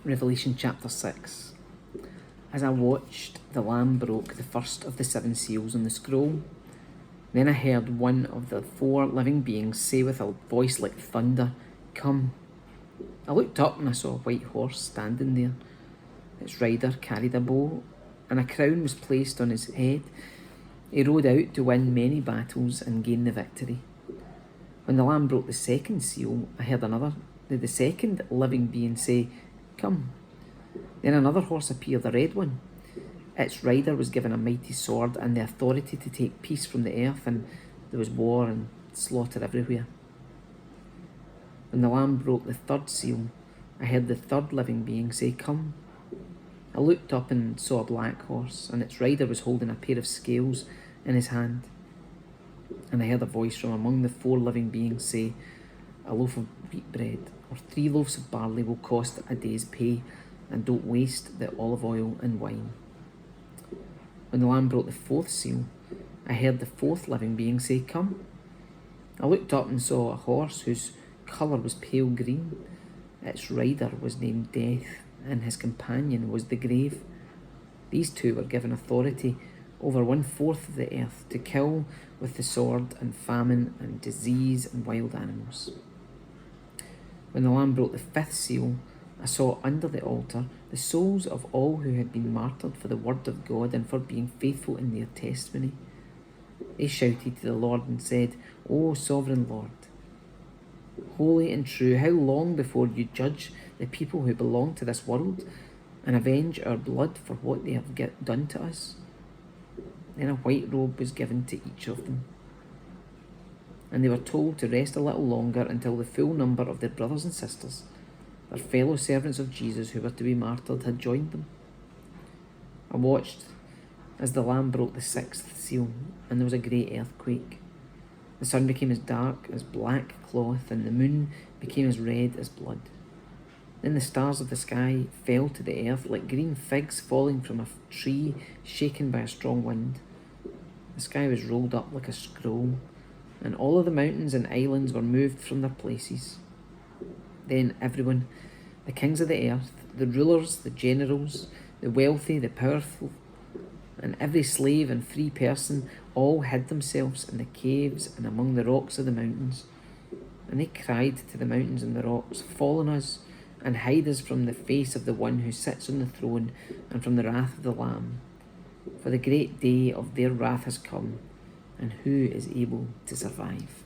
Revelation chapter 6. As I watched, the Lamb broke the first of the 7 seals on the scroll. Then I heard one of the 4 living beings say with a voice like thunder, "Come." I looked up and I saw a white horse standing there. Its rider carried a bow, and a crown was placed on his head. He rode out to win many battles and gain the victory. When the Lamb broke the 2nd seal, I heard the 2nd living being say, "Come." Then another horse appeared, a red one. Its rider was given a mighty sword and the authority to take peace from the earth, and there was war and slaughter everywhere. When the Lamb broke the 3rd seal, I heard the 3rd living being say, "Come." I looked up and saw a black horse, and its rider was holding a pair of scales in his hand. And I heard a voice from among the 4 living beings say, "A loaf of wheat bread or 3 loaves of barley will cost a day's pay, and don't waste the olive oil and wine." When the Lamb broke the 4th seal, I heard the 4th living being say, "Come." I looked up and saw a horse whose colour was pale green. Its rider was named Death, and his companion was the grave. These 2 were given authority over 1/4 of the earth to kill with the sword and famine and disease and wild animals. When the Lamb broke the 5th seal, I saw under the altar the souls of all who had been martyred for the word of God and for being faithful in their testimony. They shouted to the Lord and said, "O sovereign Lord, holy and true, how long before you judge the people who belong to this world and avenge our blood for what they have done to us?" Then a white robe was given to each of them, and they were told to rest a little longer until the full number of their brothers and sisters, their fellow servants of Jesus who were to be martyred, had joined them. I watched as the Lamb broke the 6th seal, and there was a great earthquake. The sun became as dark as black cloth, and the moon became as red as blood. Then the stars of the sky fell to the earth like green figs falling from a tree shaken by a strong wind. The sky was rolled up like a scroll, and all of the mountains and islands were moved from their places. Then everyone, the kings of the earth, the rulers, the generals, the wealthy, the powerful, and every slave and free person, all hid themselves in the caves and among the rocks of the mountains. And they cried to the mountains and the rocks, "Fall on us, and hide us from the face of the one who sits on the throne and from the wrath of the Lamb. For the great day of their wrath has come, and who is able to survive?"